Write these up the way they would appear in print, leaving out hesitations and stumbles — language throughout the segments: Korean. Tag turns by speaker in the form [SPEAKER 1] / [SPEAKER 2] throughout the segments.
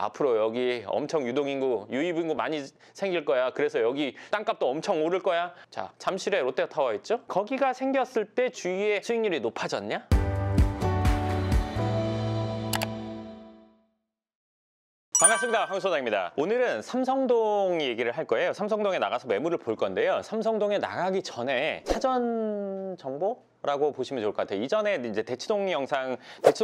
[SPEAKER 1] 앞으로 여기 엄청 유입인구 많이 생길 거야. 그래서 여기 땅값도 엄청 오를 거야. 자, 잠실에 롯데타워 있죠? 거기가 생겼을 때 주위에 수익률이 높아졌냐? 반갑습니다. 황소장입니다. 오늘은 삼성동 얘기를 할 거예요. 삼성동에 나가서 매물을 볼 건데요. 삼성동에 나가기 전에 사전 정보라고 보시면 좋을 것 같아요. 이전에 이제 대치동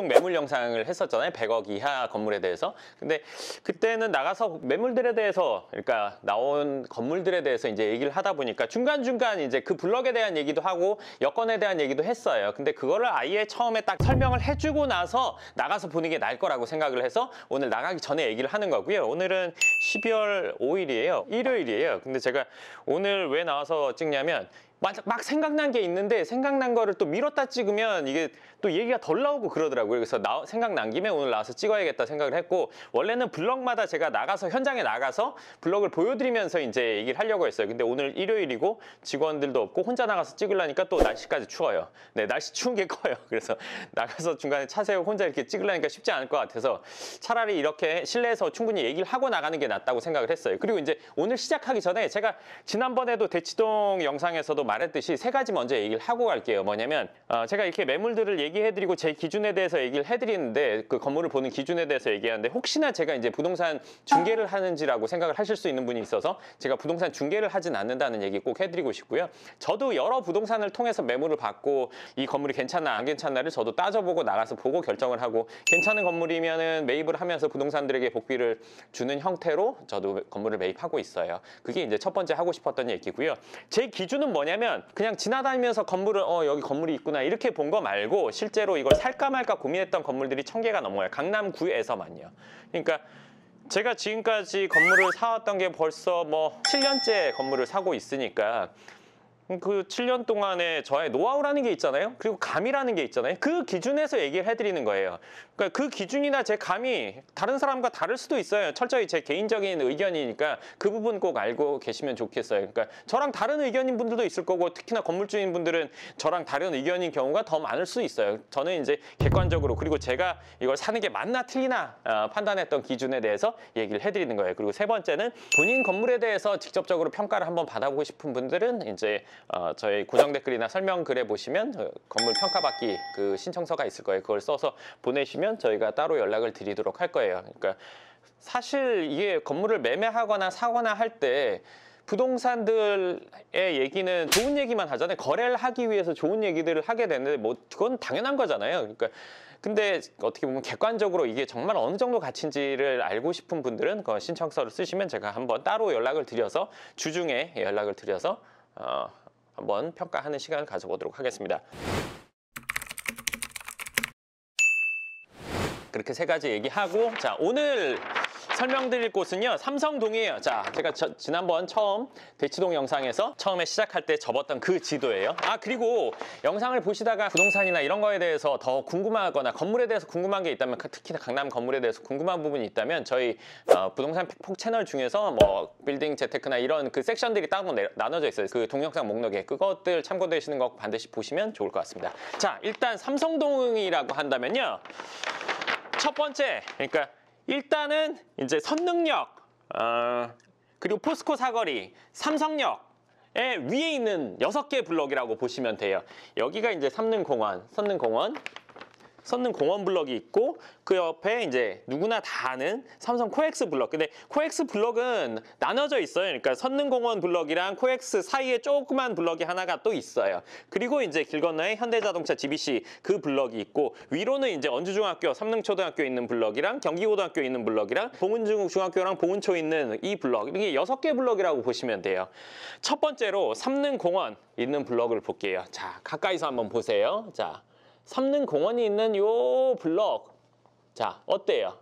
[SPEAKER 1] 매물 영상을 했었잖아요. 100억 이하 건물에 대해서. 근데 그때는 나가서 매물들에 대해서, 그러니까 나온 건물들에 대해서 이제 얘기를 하다 보니까 중간중간 이제 그 블럭에 대한 얘기도 하고 여건에 대한 얘기도 했어요. 근데 그거를 아예 처음에 딱 설명을 해주고 나서 나가서 보는 게 나을 거라고 생각을 해서 오늘 나가기 전에 얘기를 하는 거고요. 오늘은 12월 5일이에요. 일요일이에요. 근데 제가 오늘 왜 나와서 찍냐면 막 생각난 게 있는데 생각난 거를 또 미뤘다 찍으면 이게 또 얘기가 덜 나오고 그러더라고요. 그래서 생각난 김에 오늘 나와서 찍어야겠다 생각을 했고, 원래는 블럭마다 제가 현장에 나가서 블럭을 보여드리면서 이제 얘기를 하려고 했어요. 근데 오늘 일요일이고 직원들도 없고 혼자 나가서 찍으려니까 또 날씨까지 추워요. 네, 날씨 추운 게 커요. 그래서 나가서 중간에 차 세우고 혼자 이렇게 찍으려니까 쉽지 않을 것 같아서 차라리 이렇게 실내에서 충분히 얘기를 하고 나가는 게 낫다고 생각을 했어요. 그리고 이제 오늘 시작하기 전에 제가 지난번에도 대치동 영상에서도 말했듯이 세 가지 먼저 얘기를 하고 갈게요. 뭐냐면 제가 이렇게 매물들을 얘기해드리고 제 기준에 대해서 얘기를 해드리는데, 그 건물을 보는 기준에 대해서 얘기하는데, 혹시나 제가 이제 부동산 중개를 하는지라고 생각을 하실 수 있는 분이 있어서 제가 부동산 중개를 하진 않는다는 얘기 꼭 해드리고 싶고요. 저도 여러 부동산을 통해서 매물을 받고 이 건물이 괜찮나 안 괜찮나를 저도 따져보고 나가서 보고 결정을 하고, 괜찮은 건물이면은 매입을 하면서 부동산들에게 복비를 주는 형태로 저도 건물을 매입하고 있어요. 그게 이제 첫 번째 하고 싶었던 얘기고요. 제 기준은 뭐냐면 그냥 지나다니면서 건물을 여기 건물이 있구나 이렇게 본 거 말고, 실제로 이걸 살까 말까 고민했던 건물들이 1000개가 넘어요. 강남구에서만요. 그러니까 제가 지금까지 건물을 사왔던 게 벌써 뭐 7년째 건물을 사고 있으니까 그 7년 동안에 저의 노하우라는 게 있잖아요. 그리고 감이라는 게 있잖아요. 그 기준에서 얘기를 해드리는 거예요. 그러니까 그 기준이나 제 감이 다른 사람과 다를 수도 있어요. 철저히 제 개인적인 의견이니까 그 부분 꼭 알고 계시면 좋겠어요. 그러니까 저랑 다른 의견인 분들도 있을 거고, 특히나 건물주인 분들은 저랑 다른 의견인 경우가 더 많을 수 있어요. 저는 이제 객관적으로, 그리고 제가 이걸 사는 게 맞나 틀리나 판단했던 기준에 대해서 얘기를 해드리는 거예요. 그리고 세 번째는 본인 건물에 대해서 직접적으로 평가를 한번 받아보고 싶은 분들은 이제 저희 고정 댓글이나 설명글에 보시면 건물 평가받기 그 신청서가 있을 거예요. 그걸 써서 보내시면 저희가 따로 연락을 드리도록 할 거예요. 그러니까 사실 이게 건물을 매매하거나 사거나 할 때 부동산들의 얘기는 좋은 얘기만 하잖아요. 거래를 하기 위해서 좋은 얘기들을 하게 되는데 뭐 그건 당연한 거잖아요. 그러니까 근데 어떻게 보면 객관적으로 이게 정말 어느 정도 가치인지를 알고 싶은 분들은 그 신청서를 쓰시면 제가 한번 따로 연락을 드려서, 주중에 연락을 드려서 한번 평가하는 시간을 가져보도록 하겠습니다. 그렇게 세 가지 얘기하고, 자, 오늘 설명드릴 곳은요, 삼성동이에요. 자, 제가 지난번 처음 대치동 영상에서 처음에 시작할 때 접었던 그 지도예요. 그리고 영상을 보시다가 부동산이나 이런 거에 대해서 더 궁금하거나 건물에 대해서 궁금한 게 있다면, 특히나 강남 건물에 대해서 궁금한 부분이 있다면 저희 부동산 픽폭 채널 중에서 뭐 빌딩 재테크나 이런 그 섹션들이 따로 나눠져 있어요. 그 동영상 목록에 그것들 참고되시는 거 반드시 보시면 좋을 것 같습니다. 자, 일단 삼성동이라고 한다면요, 첫 번째, 그러니까 일단은 이제 선능력, 그리고 포스코 사거리, 삼성역의 위에 있는 6개 블럭이라고 보시면 돼요. 여기가 이제 선능공원 블럭이 있고, 그 옆에 이제 누구나 다 아는 삼성 코엑스 블럭. 근데 코엑스 블럭은 나눠져 있어요. 그러니까 선능공원 블럭이랑 코엑스 사이에 조그만 블럭이 하나가 또 있어요. 그리고 이제 길 건너에 현대자동차 GBC 그 블럭이 있고, 위로는 이제 언주중학교, 삼능초등학교 있는 블럭이랑 경기고등학교 있는 블럭이랑 봉은중학교랑 봉은초 있는 이 블럭. 이게 6개 블럭이라고 보시면 돼요. 첫 번째로 삼능공원 있는 블럭을 볼게요. 자, 가까이서 한번 보세요. 자, 삼능공원이 있는 요 블럭. 자, 어때요?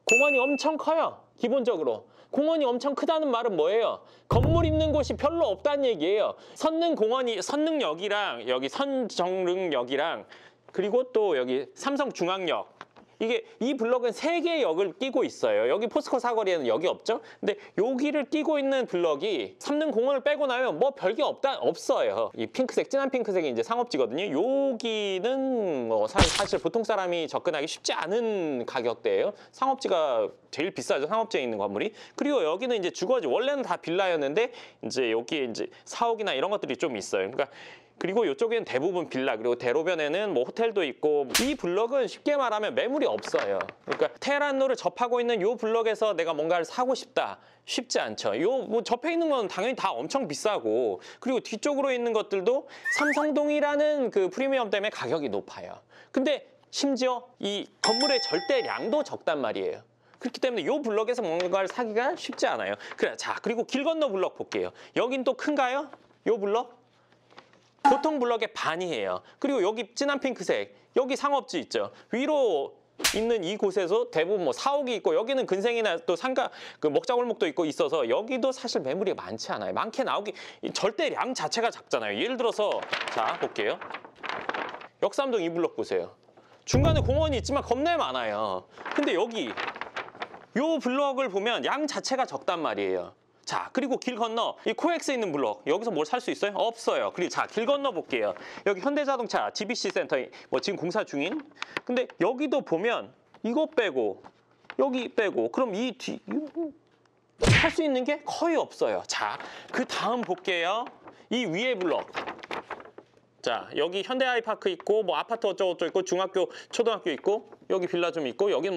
[SPEAKER 1] 공원이 엄청 커요. 기본적으로. 공원이 엄청 크다는 말은 뭐예요? 건물 있는 곳이 별로 없다는 얘기예요. 선능역이랑 여기 선정릉역이랑 그리고 또 여기 삼성중앙역, 이게 이 블럭은 3개의 역을 끼고 있어요. 여기 포스코 사거리에는 역이 없죠. 근데 여기를 끼고 있는 블럭이 삼능공원을 빼고 나면 뭐 별게 없어요. 이 핑크색, 진한 핑크색이 이제 상업지거든요. 여기는 뭐 사실 보통 사람이 접근하기 쉽지 않은 가격대예요. 상업지가 제일 비싸죠. 상업지에 있는 건물이. 그리고 여기는 이제 주거지. 원래는 다 빌라였는데 이제 여기에 이제 사옥이나 이런 것들이 좀 있어요. 그러니까 그리고 이쪽에는 대부분 빌라, 그리고 대로변에는 뭐 호텔도 있고, 이 블럭은 쉽게 말하면 매물이 없어요. 그러니까 테헤란로를 접하고 있는 이 블럭에서 내가 뭔가를 사고 싶다. 쉽지 않죠. 요 뭐 접해 있는 건 당연히 다 엄청 비싸고, 그리고 뒤쪽으로 있는 것들도 삼성동이라는 그 프리미엄 때문에 가격이 높아요. 근데 심지어 이 건물의 절대량도 적단 말이에요. 그렇기 때문에 이 블럭에서 뭔가를 사기가 쉽지 않아요. 그래, 자, 그리고 길 건너 블럭 볼게요. 여긴 또 큰가요? 이 블럭? 보통 블럭의 반이에요. 그리고 여기 진한 핑크색, 여기 상업지 있죠. 위로 있는 이곳에서 대부분 뭐 사옥이 있고, 여기는 근생이나 또 상가, 그 먹자골목도 있고 있어서 여기도 사실 매물이 많지 않아요. 많게 나오기, 절대량 자체가 작잖아요. 예를 들어서 자, 볼게요. 역삼동 이 블럭 보세요. 중간에 공원이 있지만 겁나 많아요. 근데 여기 요 블럭을 보면 양 자체가 적단 말이에요. 자, 그리고 길 건너 이 코엑스 있는 블럭, 여기서 뭘 살 수 있어요? 없어요. 그리고 자, 길 건너 볼게요. 여기 현대자동차 GBC 센터 뭐 지금 공사 중인. 근데 여기도 보면 이거 빼고 여기 빼고 그럼 이 뒤 살 수 있는 게 거의 없어요. 자, 그 다음 볼게요. 이 위에 블럭. 자, 여기 현대 아이파크 있고 뭐 아파트 어쩌고저쩌고 있고 중학교, 초등학교 있고, 여기 빌라 좀 있고, 여기는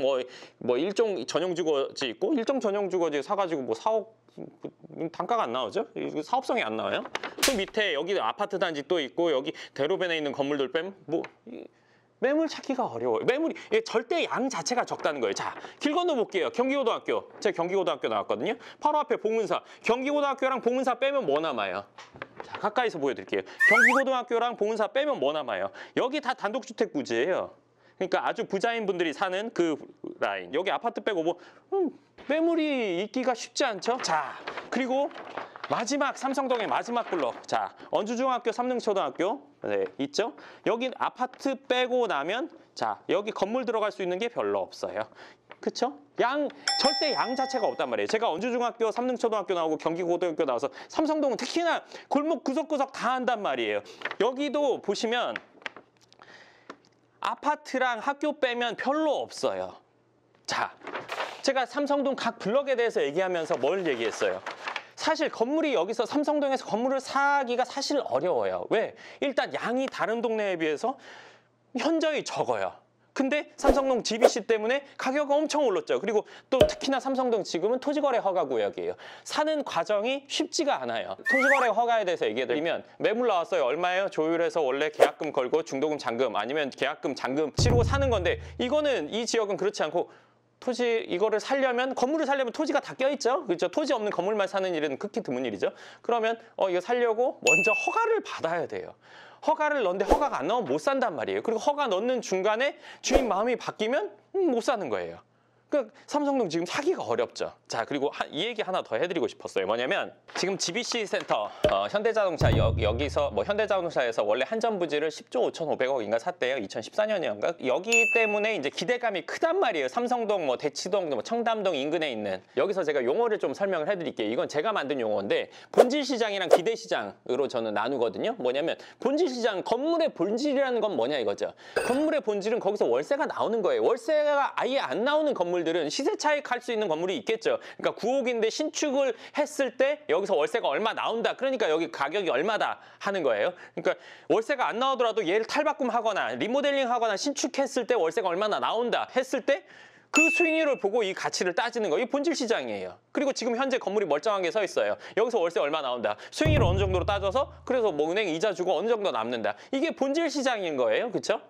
[SPEAKER 1] 뭐 일종 전용 주거지 있고, 일종 전용 주거지 사가지고 뭐 사옥 단가가 안 나오죠? 사업성이 안 나와요? 그 밑에 여기 아파트 단지 또 있고, 여기 대로변에 있는 건물들 빼면 뭐 매물 찾기가 어려워요. 매물이 절대 양 자체가 적다는 거예요. 자, 길 건너 볼게요. 경기고등학교. 제가 경기고등학교 나왔거든요. 바로 앞에 봉은사. 경기고등학교랑 봉은사 빼면 뭐 남아요? 자, 가까이서 보여드릴게요. 경기고등학교랑 봉은사 빼면 뭐 남아요? 여기 다 단독주택 부지예요. 그러니까 아주 부자인 분들이 사는 그 라인. 여기 아파트 빼고 뭐 매물이 있기가 쉽지 않죠? 자, 그리고 마지막 삼성동의 마지막 블럭. 자, 언주중학교, 삼능초등학교 네, 있죠? 여기 아파트 빼고 나면 자, 여기 건물 들어갈 수 있는 게 별로 없어요. 그쵸? 절대 양 자체가 없단 말이에요. 제가 언주중학교, 삼능초등학교 나오고 경기고등학교 나와서 삼성동은 특히나 골목 구석구석 다 한단 말이에요. 여기도 보시면 아파트랑 학교 빼면 별로 없어요. 자, 제가 삼성동 각 블럭에 대해서 얘기하면서 뭘 얘기했어요? 사실 건물이 여기서 삼성동에서 건물을 사기가 사실 어려워요. 왜? 일단 양이 다른 동네에 비해서 현저히 적어요. 근데 삼성동 GBC 때문에 가격이 엄청 올랐죠. 그리고 또 특히나 삼성동 지금은 토지거래 허가 구역이에요. 사는 과정이 쉽지가 않아요. 토지거래 허가에 대해서 얘기해드리면 매물 나왔어요. 얼마예요? 조율해서 원래 계약금 걸고 중도금 잔금 아니면 계약금 잔금 치르고 사는 건데, 이거는 이 지역은 그렇지 않고 토지 이거를 살려면, 건물을 살려면 토지가 다 껴있죠. 그렇죠? 토지 없는 건물만 사는 일은 극히 드문 일이죠. 그러면 이거 살려고 먼저 허가를 받아야 돼요. 허가를 넣는데 허가가 안 나오면 못 산단 말이에요. 그리고 허가 넣는 중간에 주인 마음이 바뀌면 못 사는 거예요. 그러니까 삼성동 지금 사기가 어렵죠. 자, 그리고 이 얘기 하나 더 해드리고 싶었어요. 뭐냐면 지금 GBC 센터, 현대자동차 여기서 뭐 현대자동차에서 원래 한전 부지를 10조 5,500억인가 샀대요. 2014년이었는가? 여기 때문에 이제 기대감이 크단 말이에요. 삼성동, 뭐 대치동, 뭐 청담동 인근에 있는. 여기서 제가 용어를 좀 설명을 해드릴게요. 이건 제가 만든 용어인데 본질 시장이랑 기대 시장으로 저는 나누거든요. 뭐냐면 본질 시장, 건물의 본질이라는 건 뭐냐 이거죠. 건물의 본질은 거기서 월세가 나오는 거예요. 월세가 아예 안 나오는 건물 들은 시세 차익 할 수 있는 건물이 있겠죠. 그러니까 9억인데 신축을 했을 때 여기서 월세가 얼마 나온다. 그러니까 여기 가격이 얼마다 하는 거예요. 그러니까 월세가 안 나오더라도 얘를 탈바꿈하거나 리모델링 하거나 신축했을 때 월세가 얼마나 나온다 했을 때 그 수익률을 보고 이 가치를 따지는 거, 이 본질 시장이에요. 그리고 지금 현재 건물이 멀쩡하게 서 있어요. 여기서 월세 얼마 나온다. 수익률을 어느 정도로 따져서 그래서 뭐 은행 이자 주고 어느 정도 남는다. 이게 본질 시장인 거예요. 그렇죠?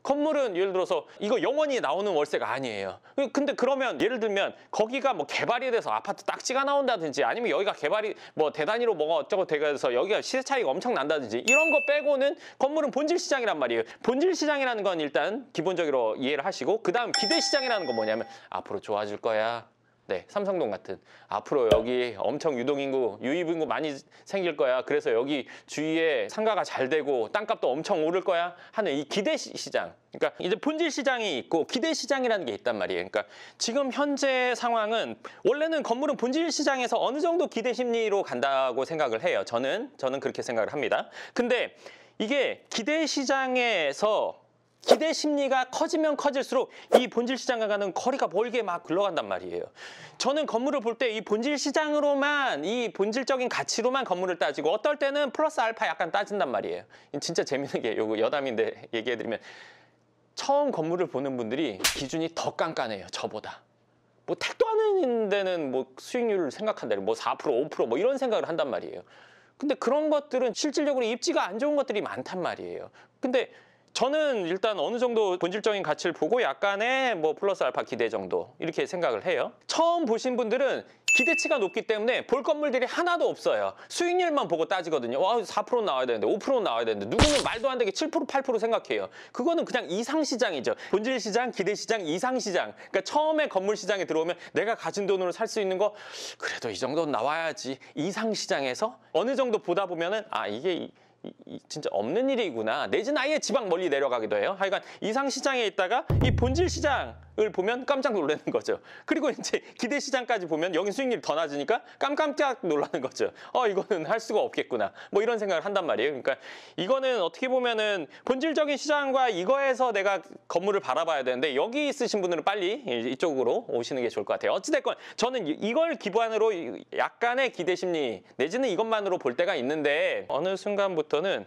[SPEAKER 1] 건물은 예를 들어서 이거 영원히 나오는 월세가 아니에요. 근데 그러면 예를 들면 거기가 뭐 개발이 돼서 아파트 딱지가 나온다든지, 아니면 여기가 개발이 뭐 대단위로 뭐가 어쩌고 돼서 여기가 시세 차이가 엄청 난다든지, 이런 거 빼고는 건물은 본질 시장이란 말이에요. 본질 시장이라는 건 일단 기본적으로 이해를 하시고, 그 다음 기대 시장이라는 건 뭐냐면 앞으로 좋아질 거야. 네, 삼성동 같은 앞으로 여기 엄청 유동인구, 유입인구 많이 생길 거야. 그래서 여기 주위에 상가가 잘 되고 땅값도 엄청 오를 거야 하는 이 기대 시장. 그러니까 이제 본질 시장이 있고 기대 시장이라는 게 있단 말이에요. 그러니까 지금 현재 상황은 원래는 건물은 본질 시장에서 어느 정도 기대 심리로 간다고 생각을 해요. 저는 그렇게 생각을 합니다. 근데 이게 기대 시장에서 기대 심리가 커지면 커질수록 이 본질 시장과는 거리가 멀게 막 흘러간단 말이에요. 저는 건물을 볼 때 이 본질 시장으로만, 이 본질적인 가치로만 건물을 따지고 어떨 때는 플러스 알파 약간 따진단 말이에요. 진짜 재밌는 게 요거 여담인데 얘기해드리면 처음 건물을 보는 분들이 기준이 더 깐깐해요. 저보다. 뭐 택도 안 하는 데는 뭐 수익률을 생각한다. 뭐 4%, 5% 뭐 이런 생각을 한단 말이에요. 근데 그런 것들은 실질적으로 입지가 안 좋은 것들이 많단 말이에요. 근데 저는 일단 어느 정도 본질적인 가치를 보고 약간의 뭐 플러스 알파 기대 정도 이렇게 생각을 해요. 처음 보신 분들은 기대치가 높기 때문에 볼 건물들이 하나도 없어요. 수익률만 보고 따지거든요. 와, 4% 나와야 되는데 5% 나와야 되는데 누구는 말도 안 되게 7%, 8% 생각해요. 그거는 그냥 이상시장이죠. 본질시장, 기대시장, 이상시장. 그러니까 처음에 건물시장에 들어오면 내가 가진 돈으로 살 수 있는 거 그래도 이 정도는 나와야지. 이상시장에서 어느 정도 보다 보면은 아 이게 진짜 없는 일이구나. 내지는 아예 지방 멀리 내려가기도 해요. 하여간 이상시장에 있다가 이 본질시장을 보면 깜짝 놀라는 거죠. 그리고 이제 기대시장까지 보면 여긴 수익률이 더 낮으니까 깜깜짝 놀라는 거죠. 이거는 할 수가 없겠구나. 뭐 이런 생각을 한단 말이에요. 그러니까 이거는 어떻게 보면은 본질적인 시장과 이거에서 내가 건물을 바라봐야 되는데 여기 있으신 분들은 빨리 이쪽으로 오시는 게 좋을 것 같아요. 어찌됐건 저는 이걸 기반으로 약간의 기대심리 내지는 이것만으로 볼 때가 있는데 어느 순간부터 는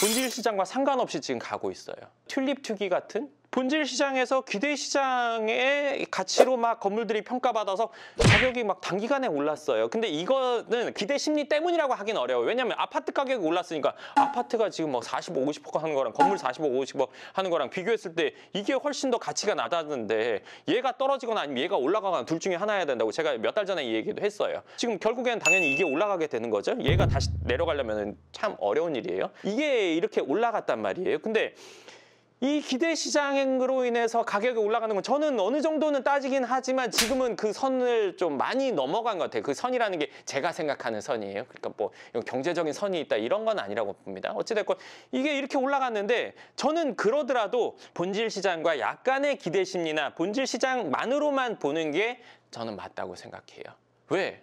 [SPEAKER 1] 본질 시장과 상관없이 지금 가고 있어요. 튤립 투기 같은 본질 시장에서 기대 시장의 가치로 막 건물들이 평가받아서 가격이 막 단기간에 올랐어요. 근데 이거는 기대 심리 때문이라고 하긴 어려워요. 왜냐하면 아파트 가격이 올랐으니까 아파트가 지금 막 45, 50억 하는 거랑 건물 45, 50억 하는 거랑 비교했을 때 이게 훨씬 더 가치가 낮았는데 얘가 떨어지거나 아니면 얘가 올라가거나 둘 중에 하나 해야 된다고 제가 몇 달 전에 이 얘기도 했어요. 지금 결국에는 당연히 이게 올라가게 되는 거죠. 얘가 다시 내려가려면 참 어려운 일이에요. 이게 이렇게 올라갔단 말이에요. 근데 이 기대 시장으로 인해서 가격이 올라가는 건 저는 어느 정도는 따지긴 하지만 지금은 그 선을 좀 많이 넘어간 것 같아요. 그 선이라는 게 제가 생각하는 선이에요. 그러니까 뭐 경제적인 선이 있다 이런 건 아니라고 봅니다. 어찌됐건 이게 이렇게 올라갔는데 저는 그러더라도 본질 시장과 약간의 기대 심리나 본질 시장만으로만 보는 게 저는 맞다고 생각해요. 왜?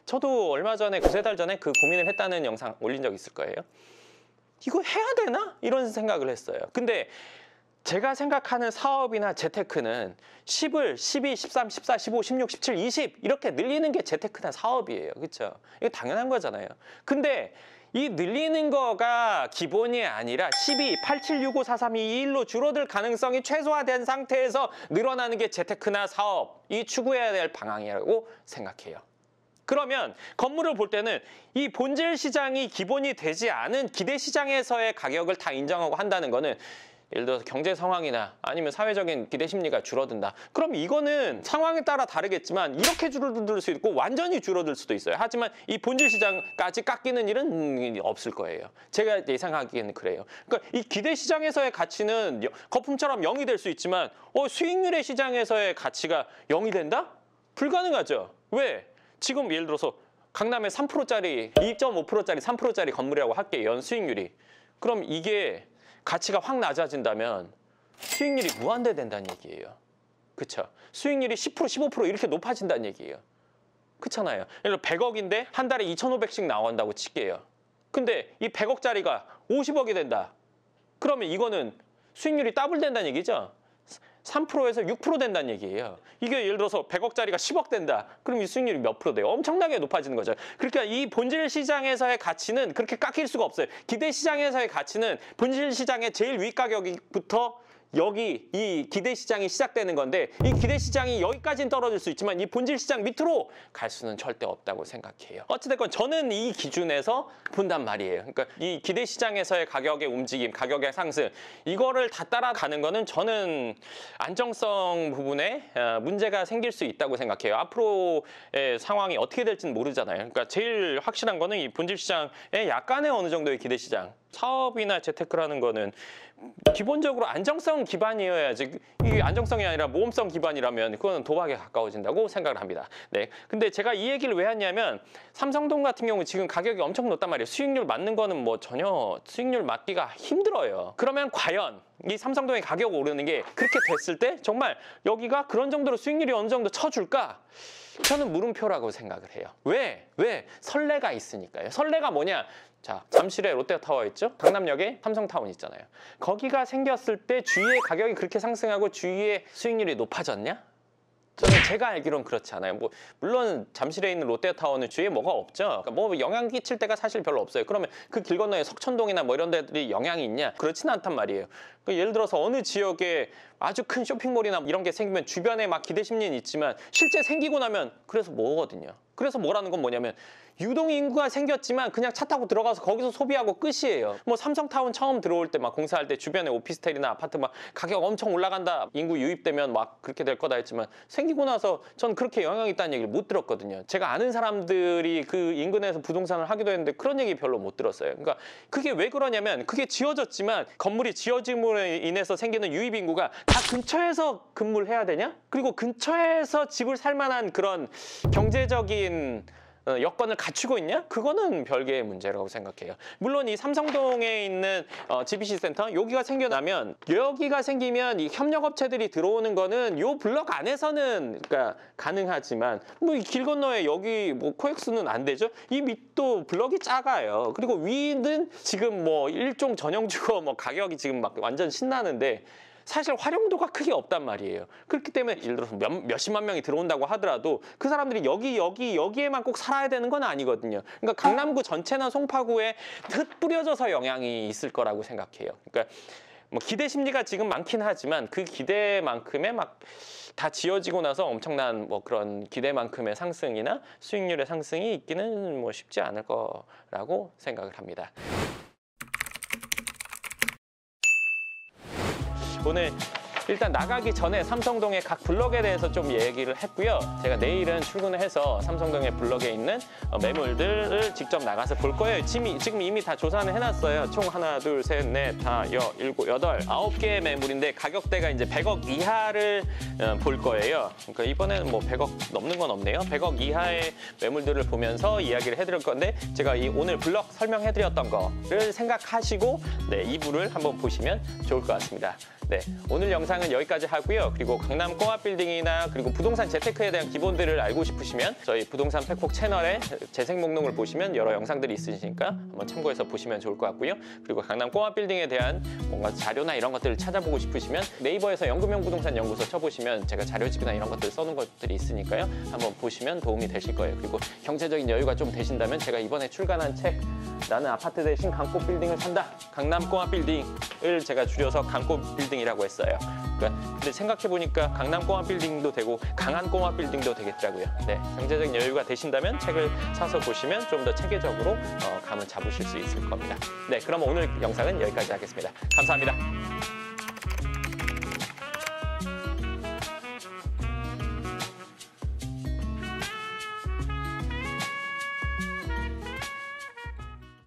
[SPEAKER 1] 저도 얼마 전에 두세 달 전에 그 고민을 했다는 영상 올린 적 있을 거예요. 이거 해야 되나? 이런 생각을 했어요. 근데 제가 생각하는 사업이나 재테크는 10을 12, 13, 14, 15, 16, 17, 20 이렇게 늘리는 게 재테크나 사업이에요. 그렇죠? 이거 당연한 거잖아요. 근데 이 늘리는 거가 기본이 아니라 12, 87, 65, 43, 2, 1로 줄어들 가능성이 최소화된 상태에서 늘어나는 게 재테크나 사업, 이 추구해야 될 방향이라고 생각해요. 그러면 건물을 볼 때는 이 본질 시장이 기본이 되지 않은 기대 시장에서의 가격을 다 인정하고 한다는 거는 예를 들어서 경제 상황이나 아니면 사회적인 기대 심리가 줄어든다. 그럼 이거는 상황에 따라 다르겠지만 이렇게 줄어들 수 있고 완전히 줄어들 수도 있어요. 하지만 이 본질 시장까지 깎이는 일은 없을 거예요. 제가 예상하기에는 그래요. 그러니까 이 기대 시장에서의 가치는 거품처럼 0이 될 수 있지만 수익률의 시장에서의 가치가 0이 된다? 불가능하죠. 왜? 지금 예를 들어서 강남에 3%짜리, 2.5%짜리, 3%짜리 건물이라고 할게요. 연 수익률이. 그럼 이게 가치가 확 낮아진다면 수익률이 무한대 된다는 얘기예요. 그쵸? 수익률이 10%, 15% 이렇게 높아진다는 얘기예요. 그렇잖아요. 예를 들어 100억인데 한 달에 2,500씩 나온다고 칠게요. 근데 이 100억짜리가 50억이 된다. 그러면 이거는 수익률이 더블 된다는 얘기죠. 3%에서 6% 된다는 얘기예요. 이게 예를 들어서 100억짜리가 10억 된다. 그럼 이 수익률이 몇 프로 돼요? 엄청나게 높아지는 거죠. 그러니까 이 본질 시장에서의 가치는 그렇게 깎일 수가 없어요. 기대 시장에서의 가치는 본질 시장의 제일 위 가격부터 여기 이 기대 시장이 시작되는 건데 이 기대 시장이 여기까지는 떨어질 수 있지만 이 본질 시장 밑으로 갈 수는 절대 없다고 생각해요. 어찌됐건 저는 이 기준에서 본단 말이에요. 그러니까 이 기대 시장에서의 가격의 움직임, 가격의 상승 이거를 다 따라가는 거는 저는 안정성 부분에 문제가 생길 수 있다고 생각해요. 앞으로의 상황이 어떻게 될지는 모르잖아요. 그러니까 제일 확실한 거는 이 본질 시장에 약간의 어느 정도의 기대 시장 사업이나 재테크라는 거는 기본적으로 안정성 기반이어야지, 이게 안정성이 아니라 모험성 기반이라면 그거는 도박에 가까워진다고 생각을 합니다. 네, 근데 제가 이 얘기를 왜 했냐면 삼성동 같은 경우 지금 가격이 엄청 높단 말이에요. 수익률 맞는 거는 뭐 전혀 수익률 맞기가 힘들어요. 그러면 과연 이 삼성동의 가격 오르는 게 그렇게 됐을 때 정말 여기가 그런 정도로 수익률이 어느 정도 쳐줄까? 저는 물음표라고 생각을 해요. 왜? 설레가 있으니까요. 설레가 뭐냐? 자, 잠실에 롯데타워 있죠? 강남역에 삼성타운 있잖아요. 거기가 생겼을 때 주위의 가격이 그렇게 상승하고 주위의 수익률이 높아졌냐? 저는 제가 알기로는 그렇지 않아요. 뭐 물론 잠실에 있는 롯데타워는 주위에 뭐가 없죠. 그러니까 뭐 영향 끼칠 데가 사실 별로 없어요. 그러면 그 길 건너에 석천동이나 뭐 이런 데들이 영향이 있냐? 그렇지는 않단 말이에요. 그러니까 예를 들어서 어느 지역에 아주 큰 쇼핑몰이나 이런 게 생기면 주변에 막 기대 심리는 있지만 실제 생기고 나면 그래서 뭐거든요. 그래서 뭐라는 건 뭐냐면 유동 인구가 생겼지만 그냥 차 타고 들어가서 거기서 소비하고 끝이에요. 뭐 삼성타운 처음 들어올 때 막 공사할 때 주변에 오피스텔이나 아파트 막 가격 엄청 올라간다, 인구 유입되면 막 그렇게 될 거다 했지만 생기고 나서 전 그렇게 영향이 있다는 얘기를 못 들었거든요. 제가 아는 사람들이 그 인근에서 부동산을 하기도 했는데 그런 얘기 별로 못 들었어요. 그러니까 그게 왜 그러냐면 그게 지어졌지만 건물이 지어짐으로 인해서 생기는 유입 인구가 다 근처에서 근무를 해야 되냐? 그리고 근처에서 집을 살 만한 그런 경제적인 여건을 갖추고 있냐? 그거는 별개의 문제라고 생각해요. 물론 이 삼성동에 있는 GBC 센터 여기가 생겨나면, 여기가 생기면 이 협력업체들이 들어오는 거는 요 블럭 안에서는 그러니까 가능하지만 뭐 이 길 건너에 여기 뭐 코엑스는 안 되죠. 이 밑도 블럭이 작아요. 그리고 위는 지금 뭐 일종 전용주거 뭐 가격이 지금 막 완전 신나는데 사실 활용도가 크게 없단 말이에요. 그렇기 때문에 예를 들어서 몇십만 명이 들어온다고 하더라도 그 사람들이 여기에만 꼭 살아야 되는 건 아니거든요. 그러니까 강남구 전체나 송파구에 흩뿌려져서 영향이 있을 거라고 생각해요. 그러니까 뭐 기대 심리가 지금 많긴 하지만 그 기대만큼의 막 다 지어지고 나서 엄청난 뭐 그런 기대만큼의 상승이나 수익률의 상승이 있기는 뭐 쉽지 않을 거라고 생각을 합니다. 오늘 일단 나가기 전에 삼성동의 각 블럭에 대해서 좀 얘기를 했고요. 제가 내일은 출근을 해서 삼성동의 블럭에 있는 매물들을 직접 나가서 볼 거예요. 지금 이미 다 조사는 해놨어요. 총 하나, 둘, 셋, 넷, 다, 일곱, 여덟, 9개의 매물인데 가격대가 이제 100억 이하를 볼 거예요. 그러니까 이번에는 뭐 100억 넘는 건 없네요. 100억 이하의 매물들을 보면서 이야기를 해드릴 건데 제가 오늘 블럭 설명해드렸던 거를 생각하시고 2부를 한번 보시면 좋을 것 같습니다. 네, 오늘 영상은 여기까지 하고요. 그리고 강남 꼬마빌딩이나 그리고 부동산 재테크에 대한 기본들을 알고 싶으시면 저희 부동산 팩폭 채널에 재생 목록을 보시면 여러 영상들이 있으시니까 한번 참고해서 보시면 좋을 것 같고요. 그리고 강남 꼬마빌딩에 대한 뭔가 자료나 이런 것들을 찾아보고 싶으시면 네이버에서 연금형 부동산 연구소 쳐보시면 제가 자료집이나 이런 것들 써놓은 것들이 있으니까요. 한번 보시면 도움이 되실 거예요. 그리고 경제적인 여유가 좀 되신다면 제가 이번에 출간한 책 나는 아파트 대신 강꼬 빌딩을 산다. 강남 꼬마 빌딩을 제가 줄여서 강꼬 빌딩이라고 했어요. 근데 생각해보니까 강남 꼬마 빌딩도 되고 강한 꼬마 빌딩도 되겠더라고요. 네, 경제적인 여유가 되신다면 책을 사서 보시면 좀 더 체계적으로 감을 잡으실 수 있을 겁니다. 네, 그럼 오늘 영상은 여기까지 하겠습니다. 감사합니다.